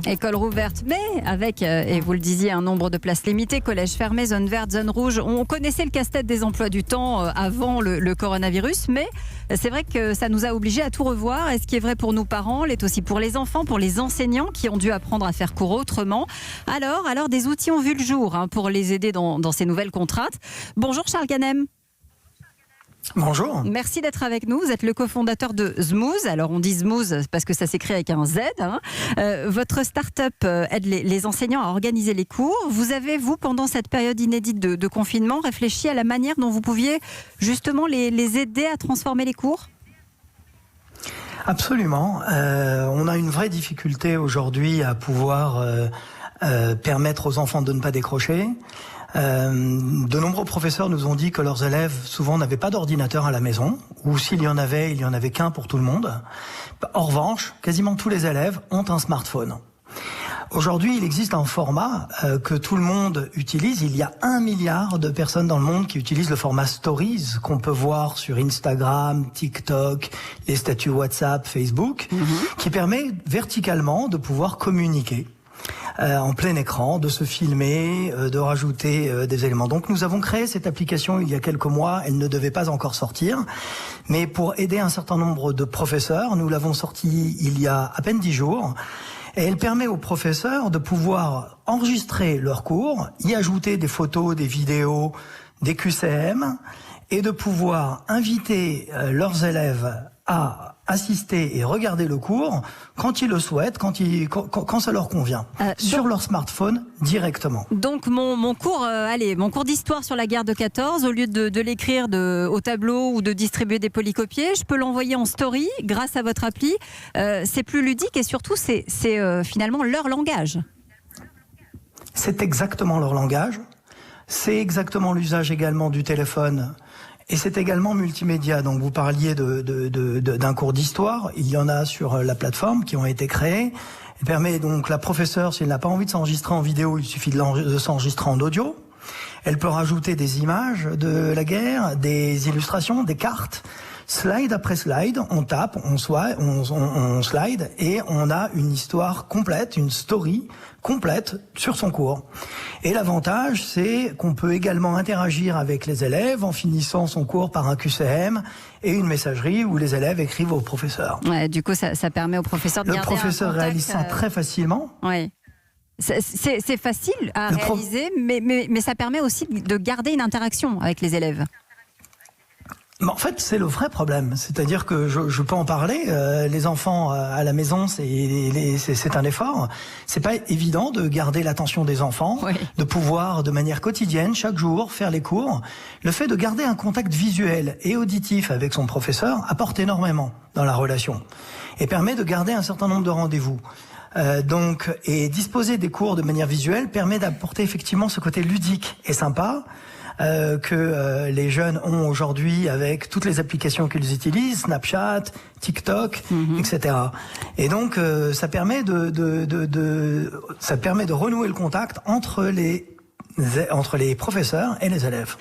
École rouverte, mais avec, et vous le disiez, un nombre de places limitées, collège fermé, zone verte, zone rouge. On connaissait le casse-tête des emplois du temps avant le coronavirus, mais c'est vrai que ça nous a obligés à tout revoir. Et ce qui est vrai pour nous parents l'est aussi pour les enfants, pour les enseignants qui ont dû apprendre à faire cours autrement. Alors des outils ont vu le jour pour les aider dans ces nouvelles contraintes. Bonjour Charles Ganem. Bonjour. Merci d'être avec nous. Vous êtes le cofondateur de Smooth. Alors on dit Smooth parce que ça s'écrit avec un Z. Votre start-up aide les enseignants à organiser les cours. Vous avez, vous, pendant cette période inédite de confinement, réfléchi à la manière dont vous pouviez justement les aider à transformer les cours ? Absolument. On a une vraie difficulté aujourd'hui à pouvoir permettre aux enfants de ne pas décrocher. De nombreux professeurs nous ont dit que leurs élèves souvent n'avaient pas d'ordinateur à la maison, ou s'il y en avait, il y en avait qu'un pour tout le monde. En revanche, quasiment tous les élèves ont un smartphone. Aujourd'hui, il existe un format que tout le monde utilise. Il y a 1 milliard de personnes dans le monde qui utilisent le format Stories qu'on peut voir sur Instagram, TikTok, les statuts WhatsApp, Facebook, qui permet verticalement de pouvoir communiquer en plein écran, de se filmer, de rajouter des éléments. Donc nous avons créé cette application il y a quelques mois, elle ne devait pas encore sortir, mais pour aider un certain nombre de professeurs, nous l'avons sortie il y a à peine 10 jours, et elle permet aux professeurs de pouvoir enregistrer leurs cours, y ajouter des photos, des vidéos, des QCM, et de pouvoir inviter leurs élèves à assister et regarder le cours quand ils le souhaitent, quand ça leur convient, sur leur smartphone directement. Donc mon cours d'histoire sur la guerre de 14, au lieu de l'écrire au tableau ou de distribuer des polycopiés, je peux l'envoyer en story grâce à votre appli. C'est plus ludique et surtout c'est finalement leur langage. C'est exactement leur langage. C'est exactement l'usage également du téléphone. Et c'est également multimédia. Donc vous parliez d'un cours d'histoire. Il y en a sur la plateforme qui ont été créés. Elle permet donc la professeure, si elle n'a pas envie de s'enregistrer en vidéo, il suffit de s'enregistrer en audio. Elle peut rajouter des images de la guerre, des illustrations, des cartes. Slide après slide, on tape, on slide et on a une histoire complète, une story complète sur son cours. Et l'avantage, c'est qu'on peut également interagir avec les élèves en finissant son cours par un QCM et une messagerie où les élèves écrivent au professeur. Ouais, du coup, ça permet au professeur de garder un contact. Le professeur réalise ça très facilement. Oui. C'est facile à réaliser, mais ça permet aussi de garder une interaction avec les élèves. Mais en fait, c'est le vrai problème. C'est-à-dire que je peux en parler. Les enfants à la maison, c'est un effort. C'est pas évident de garder l'attention des enfants, de pouvoir de manière quotidienne, chaque jour, faire les cours. Le fait de garder un contact visuel et auditif avec son professeur apporte énormément dans la relation et permet de garder un certain nombre de rendez-vous. Et disposer des cours de manière visuelle permet d'apporter effectivement ce côté ludique et sympa que les jeunes ont aujourd'hui avec toutes les applications qu'ils utilisent, Snapchat, TikTok, etc. Et donc ça permet de renouer le contact entre les professeurs et les élèves.